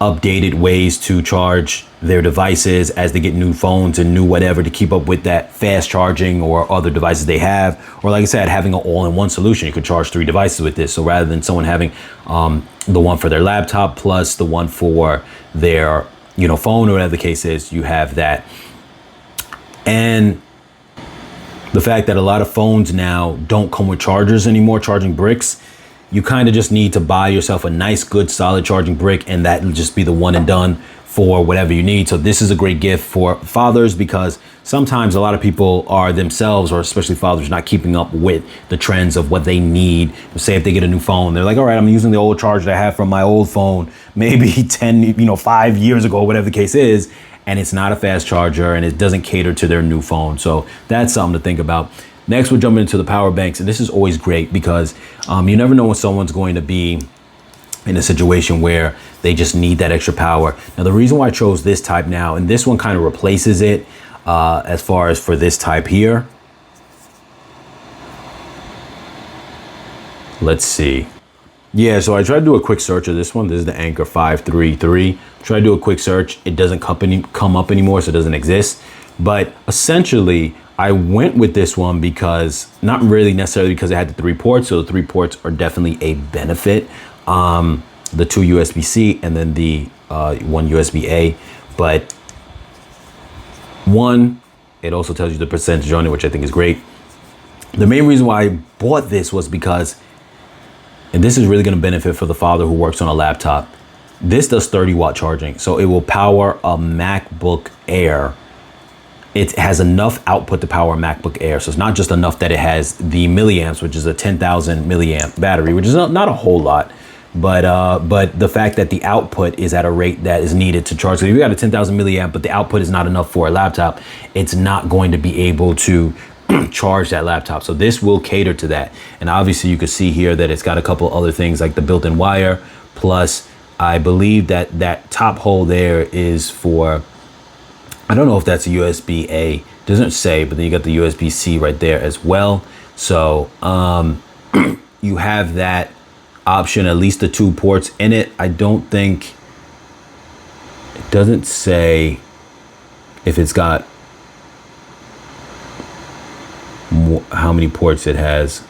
updated ways to charge their devices as they get new phones and new whatever to keep up with that fast charging or other devices they have. Or like I said, having an all-in-one solution. You could charge 3 devices with this. So rather than someone having the one for their laptop plus the one for their, you know, phone or whatever the case is, you have that. And the fact that a lot of phones now don't come with chargers anymore, charging bricks, you kind of just need to buy yourself a nice, good, solid charging brick, and that'll just be the one and done for whatever you need. So this is a great gift for fathers, because sometimes a lot of people are themselves, or especially fathers, not keeping up with the trends of what they need. Say if they get a new phone, they're like, all right, I'm using the old charger that I have from my old phone, maybe 5 years ago, whatever the case is, and it's not a fast charger and it doesn't cater to their new phone. So that's something to think about. Next, we're jumping into the power banks, and this is always great because you never know when someone's going to be in a situation where they just need that extra power. Now, the reason why I chose this type now, and this one kind of replaces it as far as for this type here. Let's see. Yeah, so I tried to do a quick search of this one. This is the Anker 533. Try to do a quick search. It doesn't come up anymore, so it doesn't exist. But essentially, I went with this one because, not really necessarily because it had the 3 ports. So the 3 ports are definitely a benefit. The 2 USB-C and then the 1 USB-A. But one, it also tells you the percentage on it, which I think is great. The main reason why I bought this was because, and this is really going to benefit for the father who works on a laptop, this does 30-watt charging. So it will power a MacBook Air. It has enough output to power a MacBook Air. So it's not just enough that it has the milliamps, which is a 10,000 milliamp battery, which is not a whole lot. But the fact that the output is at a rate that is needed to charge. So if you got a 10,000 milliamp, but the output is not enough for a laptop, it's not going to be able to charge that laptop. So this will cater to that. And obviously you can see here that it's got a couple other things like the built-in wire, plus I believe that that top hole there is for, I don't know if that's a USB-A, doesn't say, but then you got the USB-C right there as well. So you have that option, at least the 2 ports in it. I don't think, it doesn't say if it's got how many ports it has.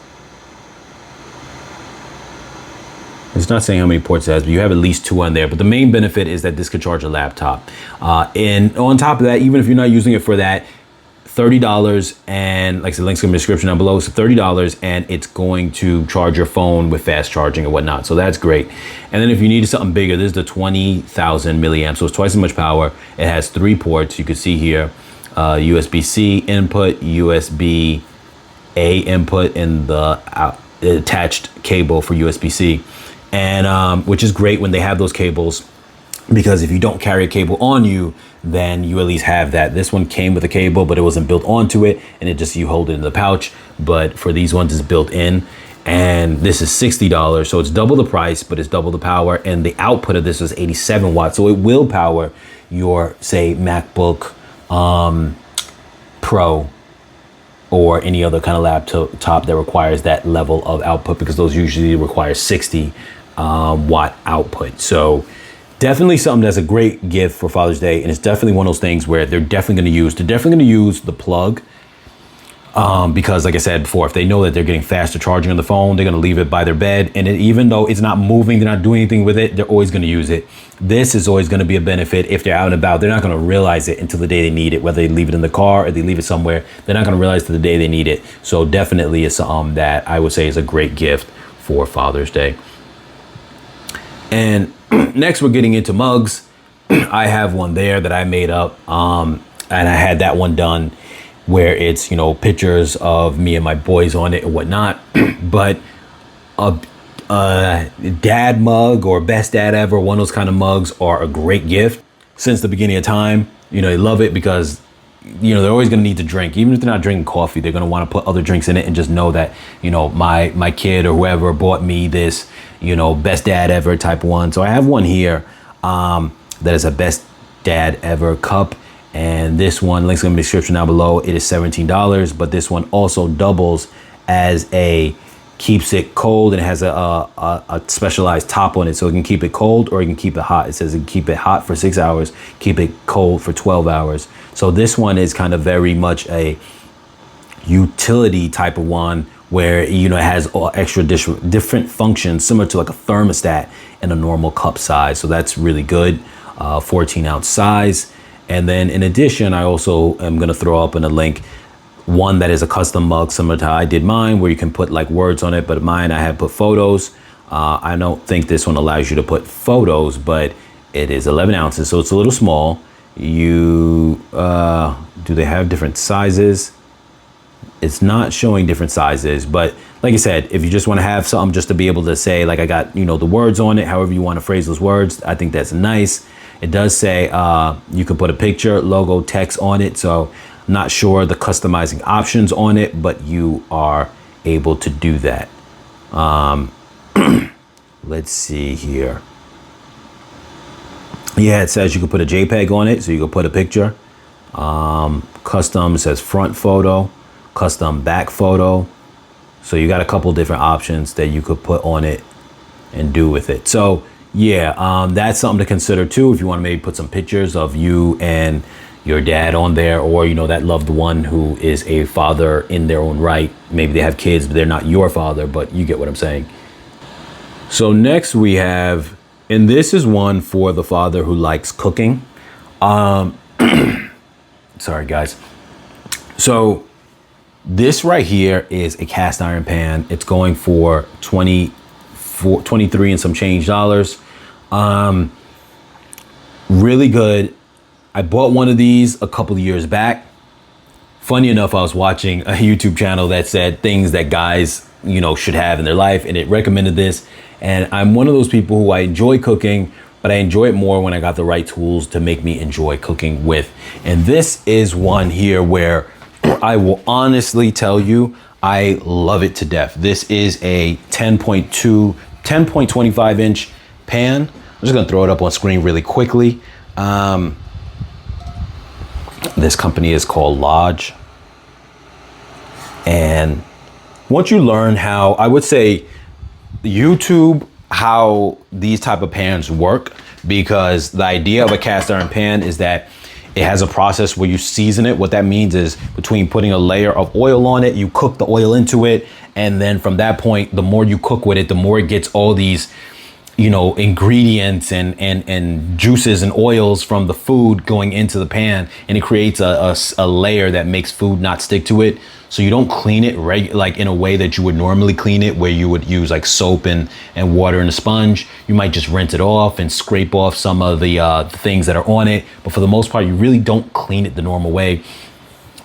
It's not saying how many ports it has, but you have at least 2 on there. But the main benefit is that this could charge a laptop. And on top of that, even if you're not using it for that, $30, and like I said, links in the description down below. So $30, and it's going to charge your phone with fast charging and whatnot. So that's great. And then if you needed something bigger, this is the 20,000 milliamps. So it's twice as much power. It has 3 ports. You can see here, USB-C input, USB-A input, and the attached cable for USB-C. And which is great when they have those cables, because if you don't carry a cable on you, then you at least have that. This one came with a cable, but it wasn't built onto it, and it just, you hold it in the pouch. But for these ones, it's built in, and this is $60. So it's double the price, but it's double the power. And the output of this is 87 watts. So it will power your, say, MacBook Pro or any other kind of laptop that requires that level of output, because those usually require 60 watt output. So definitely something that's a great gift for Father's Day, and it's definitely one of those things where they're definitely going to use the plug. Because like I said before, if they know that they're getting faster charging on the phone, they're going to leave it by their bed. And even though it's not moving, they're not doing anything with it, they're always going to use it. This is always going to be a benefit if they're out and about. They're not going to realize it until the day they need it, whether they leave it in the car or they leave it somewhere. They're not going to realize till the day they need it. So definitely it's something that I would say is a great gift for Father's Day. And next we're getting into mugs. I have one there that I made up, and I had that one done where it's, you know, pictures of me and my boys on it and whatnot. But a dad mug or best dad ever, one of those kind of mugs are a great gift. Since the beginning of time, you know, they love it because, you know, they're always going to need to drink. Even if they're not drinking coffee, they're going to want to put other drinks in it and just know that, you know, my kid or whoever bought me this, you know, best dad ever type one. So I have one here that is a best dad ever cup. And this one, links in the description down below. It is $17, but this one also doubles as a keeps it cold, and it has a specialized top on it, so it can keep it cold or it can keep it hot. It says it can keep it hot for 6 hours, keep it cold for 12 hours. So this one is kind of very much a utility type of one where, you know, it has extra different functions similar to like a thermostat in a normal cup size. So that's really good. 14-ounce size. And then in addition, I also am going to throw up in a link one that is a custom mug similar to how I did mine, where you can put like words on it, but mine I have put photos. I don't think this one allows you to put photos, but it is 11 ounces, so it's a little small. Do they have different sizes? It's not showing different sizes, but like I said, if you just want to have something just to be able to say, like, I got, you know, the words on it, however you want to phrase those words, I think that's nice. It does say you can put a picture, logo, text on it. So I'm not sure the customizing options on it, but you are able to do that. Let's see here. Yeah, it says you can put a JPEG on it, so you can put a picture. Custom says front photo, custom back photo. So you got a couple different options that you could put on it and do with it. So yeah, that's something to consider too. If you want to maybe put some pictures of you and your dad on there, or, you know, that loved one who is a father in their own right.Maybe they have kids, but they're not your father, but you get what I'm saying. So next we have, and this is one for the father who likes cooking. Sorry guys. So this right here is a cast iron pan. It's going for 23 and some change dollars. Really good. I bought one of these a couple of years back. Funny enough, I was watching a YouTube channel that said things that guys, you know, should have in their life, and it recommended this. And I'm one of those people who I enjoy cooking, but I enjoy it more when I got the right tools to make me enjoy cooking with. And this is one here where I will honestly tell you, I love it to death. This is a 10.25 inch pan. I'm just gonna throw it up on screen really quickly. This company is called Lodge. And once you learn how, I would say YouTube, how these type of pans work, because the idea of a cast iron pan is that it has a process where you season it. What that means is between putting a layer of oil on it, you cook the oil into it. And then from that point, the more you cook with it, the more it gets all these, you know, ingredients and juices and oils from the food going into the pan. And it creates a layer that makes food not stick to it. So you don't clean it like in a way that you would normally clean it, where you would use like soap and water and a sponge. You might just rinse it off and scrape off some of the things that are on it. But for the most part, you really don't clean it the normal way.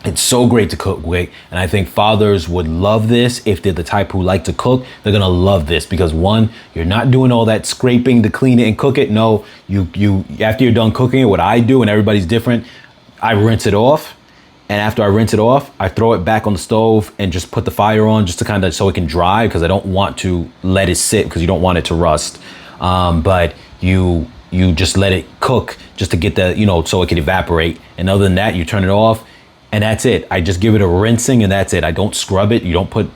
It's so great to cook with, and I think fathers would love this. If they're the type who like to cook, they're gonna love this, because one, you're not doing all that scraping to clean it and cook it. No, you after you're done cooking it, what I do, and everybody's different, I rinse it off. And after I rinse it off, I throw it back on the stove and just put the fire on, just to kind of, so it can dry, because I don't want to let it sit, because you don't want it to rust. But you just let it cook just to get the, you know, so it can evaporate. And other than that, you turn it off. And that's it. I just give it a rinsing, and that's it. I don't scrub it. You don't put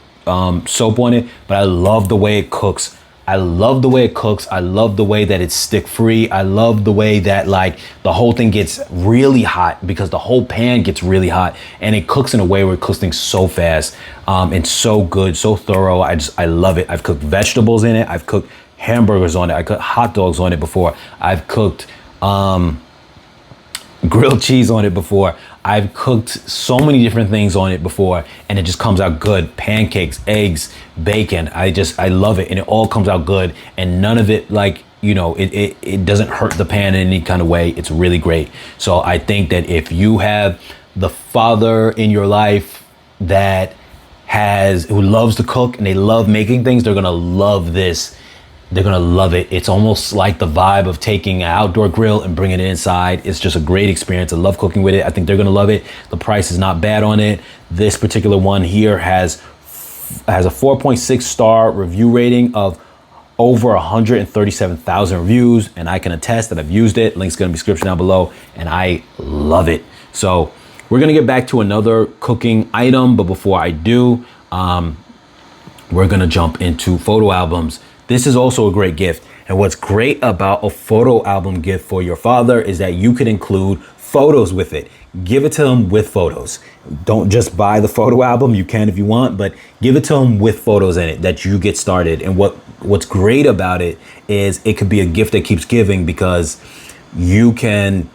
soap on it, but I love the way it cooks. I love the way it cooks. I love the way that it's stick free. I love the way that like the whole thing gets really hot, because the whole pan gets really hot, and it cooks in a way where it cooks things so fast and so good, so thorough. I love it. I've cooked vegetables in it. I've cooked hamburgers on it. I cooked hot dogs on it before. I've cooked grilled cheese on it before. I've cooked so many different things on it before, and it just comes out good. Pancakes, eggs, bacon. I love it, and it all comes out good, and none of it, like, you know, it doesn't hurt the pan in any kind of way. It's really great. So I think that if you have the father in your life who loves to cook and they love making things, they're gonna love this. They're gonna love it. It's almost like the vibe of taking an outdoor grill and bringing it inside. It's just a great experience. I love cooking with it. I think they're gonna love it. The price is not bad on it. This particular one here has a 4.6 star review rating of over 137,000 reviews, and I can attest that I've used it. Link's gonna be in the description down below, and I love it. So we're gonna get back to another cooking item, but before I do, we're gonna jump into photo albums. This is also a great gift. And what's great about a photo album gift for your father is that you could include photos with it. Give it to him with photos. Don't just buy the photo album. You can if you want, but give it to him with photos in it that you get started. And what's great about it is it could be a gift that keeps giving, because you can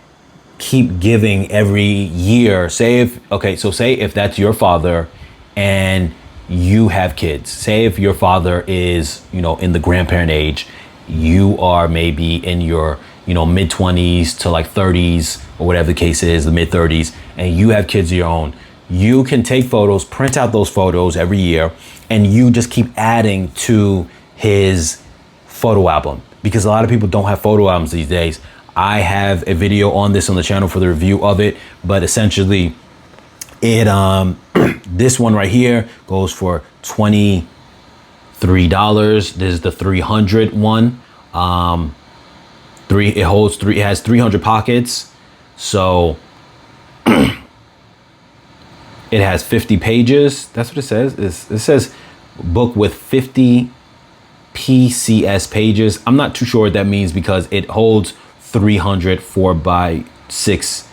keep giving every year. Say if that's your father and you have kids. Say if your father is, you know, in the grandparent age, you are maybe in your, you know, mid 20s to like 30s or whatever the case is, the mid 30s, and you have kids of your own. You can take photos, print out those photos every year, and you just keep adding to his photo album, because a lot of people don't have photo albums these days. I have a video on this on the channel for the review of it, but essentially it this one right here goes for $23. This is the 300 one. It has 300 pockets. So it has 50 pages. That's what it says. It says book with 50 PCS pages. I'm not too sure what that means, because it holds 300 4x6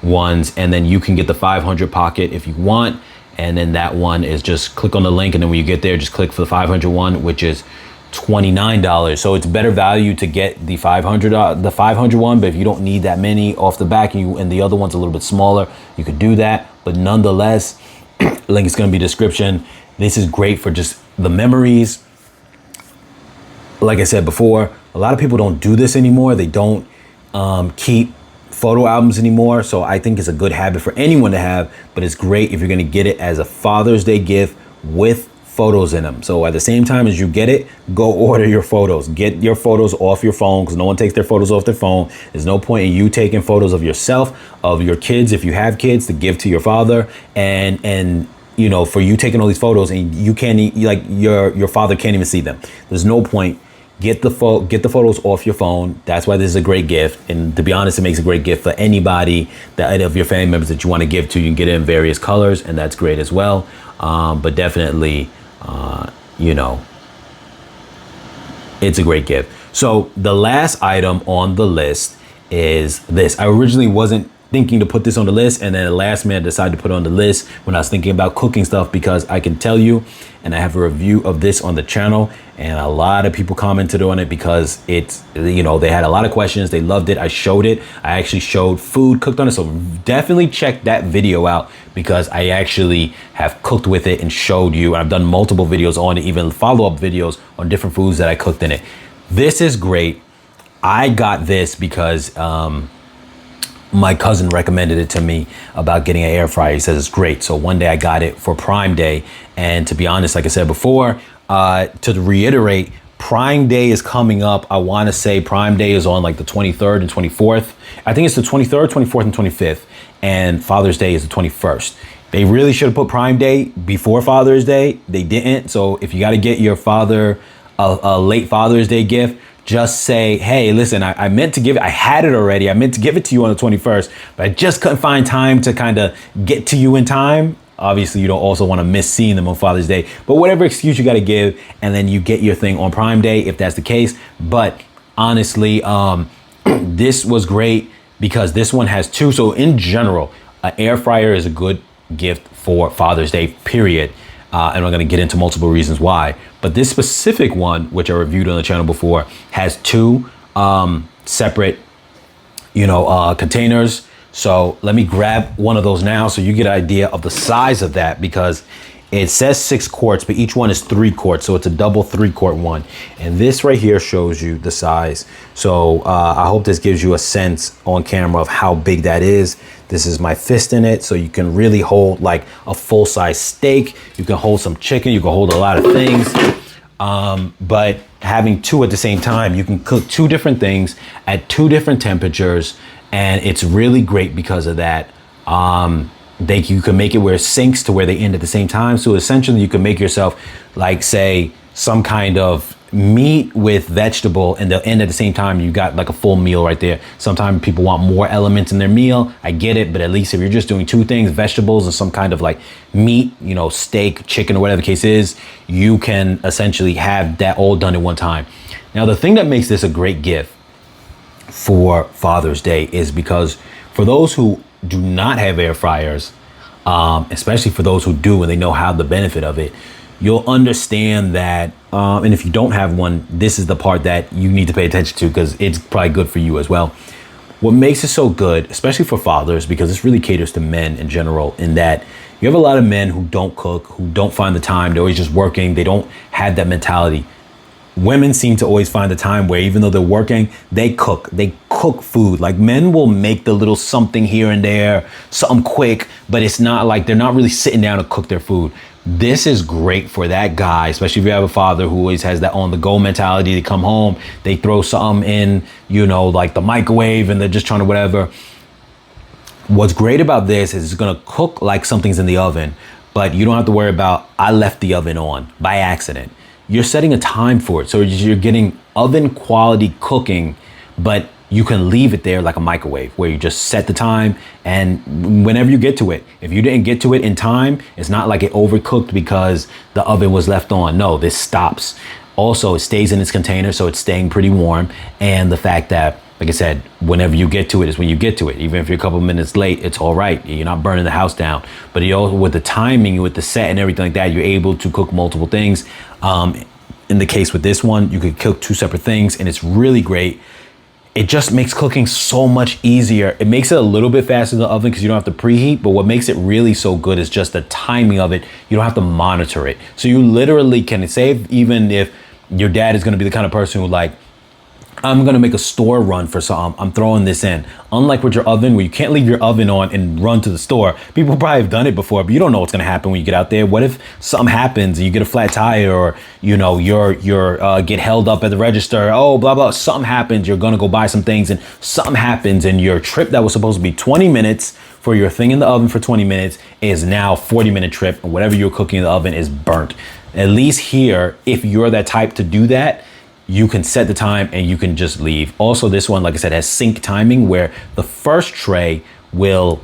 ones, and then you can get the 500 pocket if you want. And then that one is just click on the link, and then when you get there, just click for the 500 one, which is $29. So it's better value to get the 500 one, but if you don't need that many off the back, and the other one's a little bit smaller, you could do that. But nonetheless, link is going to be description. This is great for just the memories. Like I said before, a lot of people don't do this anymore. They don't keep photo albums anymore. So I think it's a good habit for anyone to have, but it's great if you're going to get it as a Father's Day gift with photos in them. So at the same time as you get it, go order your photos. Get your photos off your phone, because no one takes their photos off their phone. There's no point in you taking photos of yourself, of your kids, if you have kids, to give to your father, and you know, for you taking all these photos and you can't, like, your father can't even see them. There's no point. Get the photos off your phone. That's why this is a great gift. And to be honest, it makes a great gift for anybody that of your family members that you want to give to. You can get it in various colors, and that's great as well. But definitely, you know, it's a great gift. So the last item on the list is this. I originally wasn't thinking to put this on the list, and then at the last minute I decided to put it on the list when I was thinking about cooking stuff, because I can tell you, and I have a review of this on the channel, and a lot of people commented on it because it's, you know, they had a lot of questions. They loved it. I showed it. I actually showed food cooked on it. So definitely check that video out, because I actually have cooked with it and showed you. I've done multiple videos on it, even follow-up videos on different foods that I cooked in it. This is great. I got this because my cousin recommended it to me about getting an air fryer. He says it's great. So one day I got it for Prime Day. And to be honest, like I said before, to reiterate, Prime Day is coming up. I want to say Prime Day is on like the 23rd and 24th. I think it's the 23rd, 24th, and 25th. And Father's Day is the 21st. They really should have put Prime Day before Father's Day. They didn't. So if you got to get your father a late Father's Day gift, just say, hey, listen, I meant to give it. I had it already. I meant to give it to you on the 21st, but I just couldn't find time to kind of get to you in time. obviously you don't also want to miss seeing them on Father's Day, but whatever excuse you got to give, and then you get your thing on Prime Day if that's the case. But honestly, this was great because this one has two. So in general, an air fryer is a good gift for Father's Day, period. And I'm going to get into multiple reasons why. But this specific one, which I reviewed on the channel before, has two separate, containers. So let me grab one of those now so you get an idea of the size of that, because it says 6 quarts, but each one is 3 quarts. So it's a double 3-quart one. And this right here shows you the size. So I hope this gives you a sense on camera of how big that is. This is my fist in it. So you can really hold like a full-size steak. You can hold some chicken. You can hold a lot of things. But having two at the same time, you can cook 2 different things at 2 different temperatures. And it's really great because of that. You can make it where it syncs to where they end at the same time. So essentially you can make yourself like, say, some kind of meat with vegetable, and they'll end at the same time. You got like a full meal right there. Sometimes people want more elements in their meal. I get it, but at least if you're just doing 2 things, vegetables and some kind of like meat, steak, chicken, or whatever the case is, you can essentially have that all done at one time. Now, the thing that makes this a great gift for Father's Day is because for those who do not have air fryers, especially for those who do and they know how the benefit of it, you'll understand that, and if you don't have one, this is the part that you need to pay attention to because it's probably good for you as well. What makes it so good, especially for fathers, because this really caters to men in general, in that you have a lot of men who don't cook, who don't find the time, they're always just working, they don't have that mentality. Women seem to always find the time where even though they're working, they cook food. Like, men will make the little something here and there, something quick, but it's not like they're not really sitting down to cook their food. This is great for that guy, especially if you have a father who always has that on the go mentality. They come home, they throw something in, like the microwave, and they're just trying to whatever. What's great about this is it's gonna cook like something's in the oven, but you don't have to worry about, I left the oven on by accident. You're setting a time for it. So you're getting oven quality cooking, but you can leave it there like a microwave where you just set the time, and whenever you get to it, if you didn't get to it in time, it's not like it overcooked because the oven was left on. No, this stops. Also, it stays in its container, so it's staying pretty warm. And the fact that, like I said, whenever you get to it is when you get to it. Even if you're a couple minutes late, it's all right. You're not burning the house down. But with the timing, with the set and everything like that, you're able to cook multiple things. In the case with this one, you could cook 2 separate things, and it's really great. It just makes cooking so much easier. It makes it a little bit faster in the oven because you don't have to preheat, but what makes it really so good is just the timing of it. You don't have to monitor it. So you literally can save, even if your dad is gonna be the kind of person who like, I'm gonna make a store run for something, I'm throwing this in. Unlike with your oven, where you can't leave your oven on and run to the store. People probably have done it before, but you don't know what's gonna happen when you get out there. What if something happens and you get a flat tire, or you're get held up at the register, oh blah blah, something happens, you're gonna go buy some things and something happens, and your trip that was supposed to be 20 minutes for your thing in the oven for 20 minutes is now 40-minute trip, and whatever you're cooking in the oven is burnt. At least here, if you're that type to do that, you can set the time and you can just leave. Also, this one, like I said, has sync timing, where the first tray will,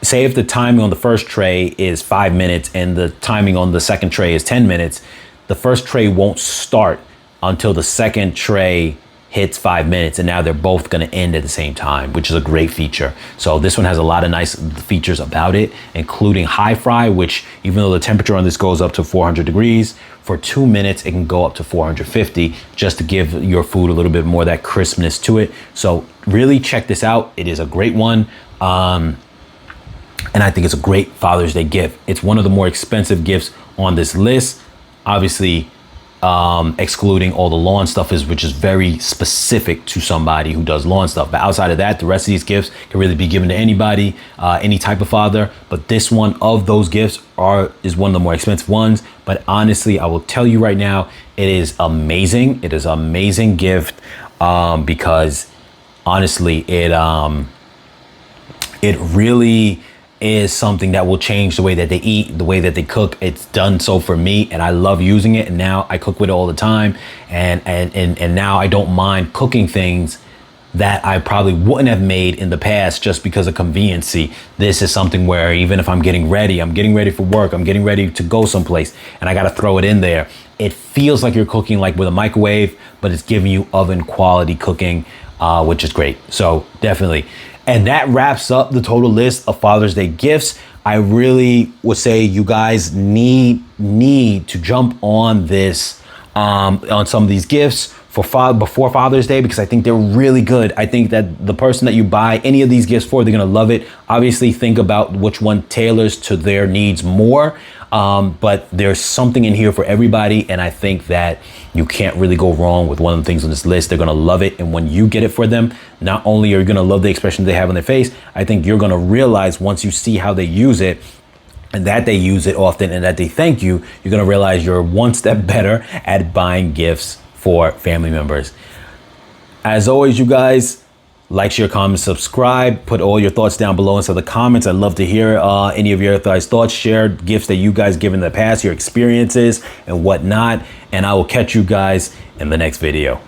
say if the timing on the first tray is 5 minutes and the timing on the second tray is 10 minutes, the first tray won't start until the second tray hits 5 minutes, and now they're both gonna end at the same time, which is a great feature. So this one has a lot of nice features about it, including high fry, which even though the temperature on this goes up to 400 degrees, for 2 minutes, it can go up to 450 just to give your food a little bit more of that crispness to it. So really check this out. It is a great one. And I think it's a great Father's Day gift. It's one of the more expensive gifts on this list. Obviously, excluding all the lawn stuff, which is very specific to somebody who does lawn stuff. But outside of that, the rest of these gifts can really be given to anybody, any type of father. But this one of those gifts is one of the more expensive ones. But honestly, I will tell you right now, it is amazing. It is an amazing gift because honestly, it really is something that will change the way that they eat, the way that they cook. It's done so for me, and I love using it. And now I cook with it all the time, and now I don't mind cooking things that I probably wouldn't have made in the past just because of conveniency. This is something where even if I'm getting ready for work, I'm getting ready to go someplace, and I gotta throw it in there. It feels like you're cooking like with a microwave, but it's giving you oven quality cooking, which is great. So definitely. And that wraps up the total list of Father's Day gifts. I really would say you guys need to jump on this, on some of these gifts before Father's Day, because I think they're really good. I think that the person that you buy any of these gifts for, they're gonna love it. Obviously, think about which one tailors to their needs more, but there's something in here for everybody, and I think that you can't really go wrong with one of the things on this list. They're gonna love it, and when you get it for them, not only are you gonna love the expression they have on their face, I think you're gonna realize once you see how they use it, and that they use it often, and that they thank you, you're gonna realize you're one step better at buying gifts for family members. As always, you guys, like, share, comment, subscribe, put all your thoughts down below inside the comments. I'd love to hear any of your guys' thoughts, share gifts that you guys give in the past, your experiences and whatnot. And I will catch you guys in the next video.